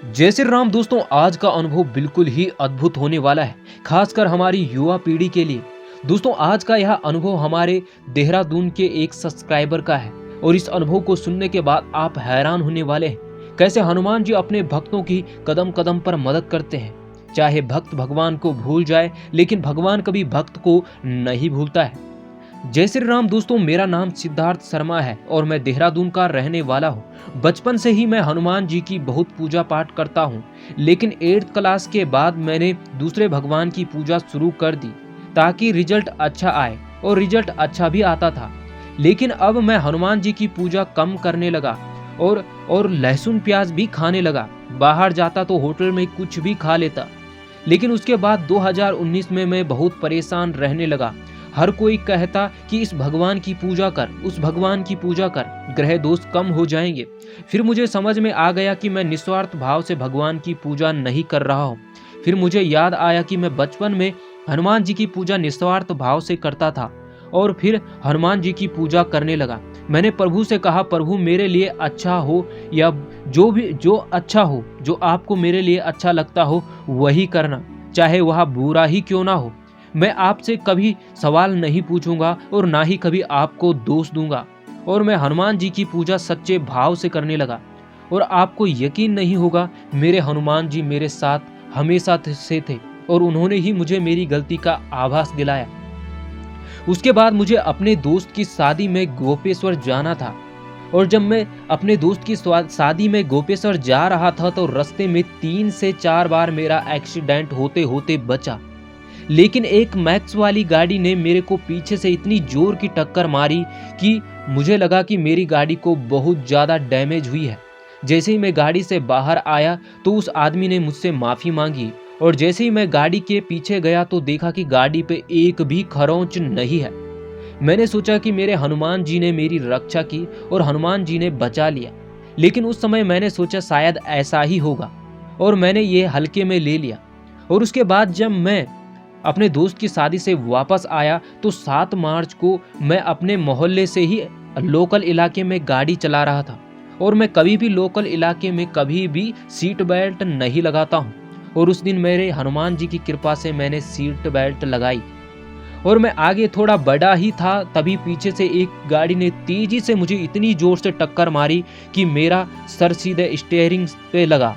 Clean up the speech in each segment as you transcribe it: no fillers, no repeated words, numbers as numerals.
जय श्री राम दोस्तों, आज का अनुभव बिल्कुल ही अद्भुत होने वाला है, खासकर हमारी युवा पीढ़ी के लिए। दोस्तों, आज का यह अनुभव हमारे देहरादून के एक सब्सक्राइबर का है और इस अनुभव को सुनने के बाद आप हैरान होने वाले हैं कैसे हनुमान जी अपने भक्तों की कदम कदम पर मदद करते हैं। चाहे भक्त भगवान को भूल जाए, लेकिन भगवान कभी भक्त को नहीं भूलता है। जय श्री राम दोस्तों, मेरा नाम सिद्धार्थ शर्मा है और मैं देहरादून का रहने वाला हूँ। बचपन से ही मैं हनुमान जी की बहुत पूजा पाठ करता हूँ, लेकिन 8th क्लास के बाद मैंने दूसरे भगवान की पूजा शुरू कर दी ताकि रिजल्ट अच्छा आए, और रिजल्ट अच्छा भी आता था। लेकिन अब मैं हनुमान जी की पूजा कम करने लगा और लहसुन प्याज भी खाने लगा। बाहर जाता तो होटल में कुछ भी खा लेता। लेकिन उसके बाद 2019 में मैं बहुत परेशान रहने लगा। हर कोई कहता कि इस भगवान की पूजा कर, उस भगवान की पूजा कर, ग्रह दोष कम हो जाएंगे। फिर मुझे समझ में आ गया कि मैं निस्वार्थ भाव से भगवान की पूजा नहीं कर रहा हूँ। फिर मुझे याद आया कि मैं बचपन में हनुमान जी की पूजा निस्वार्थ भाव से करता था और फिर हनुमान जी की पूजा करने लगा। मैंने प्रभु से कहा, प्रभु मेरे लिए अच्छा हो या जो अच्छा हो, जो आपको मेरे लिए अच्छा लगता हो वही करना, चाहे वह बुरा ही क्यों ना हो। मैं आपसे कभी सवाल नहीं पूछूंगा और ना ही कभी आपको दोष दूंगा। और मैं हनुमान जी की पूजा सच्चे भाव से करने लगा और आपको यकीन नहीं होगा, मेरे हनुमान जी मेरे साथ हमेशा से थे और उन्होंने ही मुझे मेरी गलती का आभास दिलाया। उसके बाद मुझे अपने दोस्त की शादी में गोपेश्वर जाना था और जब मैं अपने दोस्त की शादी में गोपेश्वर जा रहा था तो रास्ते में 3 से 4 बार मेरा एक्सीडेंट होते होते बचा। लेकिन एक मैक्स वाली गाड़ी ने मेरे को पीछे से इतनी जोर की टक्कर मारी कि मुझे लगा कि मेरी गाड़ी को बहुत ज़्यादा डैमेज हुई है। जैसे ही मैं गाड़ी से बाहर आया तो उस आदमी ने मुझसे माफ़ी मांगी और जैसे ही मैं गाड़ी के पीछे गया तो देखा कि गाड़ी पे एक भी खरोंच नहीं है। मैंने सोचा कि मेरे हनुमान जी ने मेरी रक्षा की और हनुमान जी ने बचा लिया। लेकिन उस समय मैंने सोचा शायद ऐसा ही होगा और मैंने ये हल्के में ले लिया। और उसके बाद जब मैं अपने दोस्त की शादी से वापस आया तो 7 मार्च को मैं अपने मोहल्ले से ही लोकल इलाके में गाड़ी चला रहा था और मैं कभी भी लोकल इलाके में कभी भी सीट बेल्ट नहीं लगाता हूँ। और उस दिन मेरे हनुमान जी की कृपा से मैंने सीट बेल्ट लगाई और मैं आगे थोड़ा बड़ा ही था, तभी पीछे से एक गाड़ी ने तेजी से मुझे इतनी जोर से टक्कर मारी कि मेरा सर सीधे स्टीयरिंग पे लगा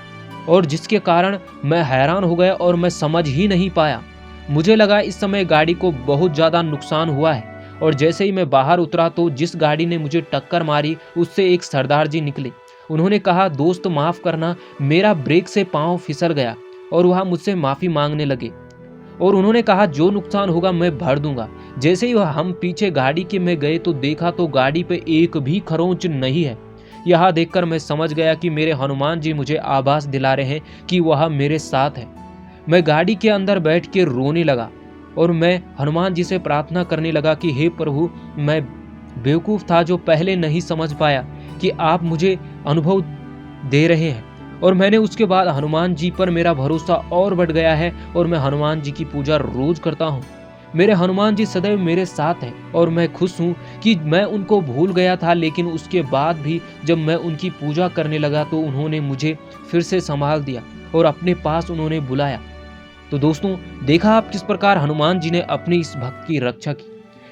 और जिसके कारण मैं हैरान हो गया और मैं समझ ही नहीं पाया। मुझे लगा इस समय गाड़ी को बहुत ज़्यादा नुकसान हुआ है। और जैसे ही मैं बाहर उतरा तो जिस गाड़ी ने मुझे टक्कर मारी उससे एक सरदार जी निकले। उन्होंने कहा, दोस्त माफ़ करना, मेरा ब्रेक से पाँव फिसल गया, और वह मुझसे माफ़ी मांगने लगे और उन्होंने कहा जो नुकसान होगा मैं भर दूंगा। जैसे ही हम पीछे गाड़ी के में गए तो देखा तो गाड़ी पे एक भी खरोंच नहीं है। यह देखकर मैं समझ गया कि मेरे हनुमान जी मुझे आभास दिला रहे हैं कि वह मेरे साथ है। मैं गाड़ी के अंदर बैठ के रोने लगा और मैं हनुमान जी से प्रार्थना करने लगा कि हे प्रभु, मैं बेवकूफ़ था जो पहले नहीं समझ पाया कि आप मुझे अनुभव दे रहे हैं। और मैंने उसके बाद हनुमान जी पर मेरा भरोसा और बढ़ गया है और मैं हनुमान जी की पूजा रोज करता हूँ। मेरे हनुमान जी सदैव मेरे साथ हैं और मैं खुश हूँ कि मैं उनको भूल गया था, लेकिन उसके बाद भी जब मैं उनकी पूजा करने लगा तो उन्होंने मुझे फिर से संभाल दिया और अपने पास उन्होंने बुलाया। तो दोस्तों, देखा आप किस प्रकार हनुमान जी ने अपनी इस भक्त की रक्षा की,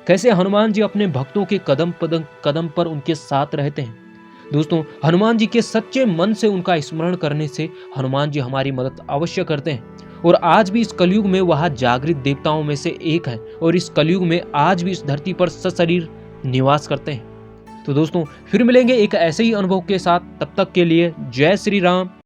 कैसे हनुमान जी अपने भक्तों के कदम पर उनके साथ रहते हैं। दोस्तों, हनुमान जी के सच्चे मन से उनका स्मरण करने से हनुमान जी हमारी मदद अवश्य करते हैं और आज भी इस कलयुग में वह जागृत देवताओं में से एक है और इस कलयुग में आज भी इस धरती पर सशरीर निवास करते हैं। तो दोस्तों, फिर मिलेंगे एक ऐसे ही अनुभव के साथ, तब तक के लिए जय श्री राम।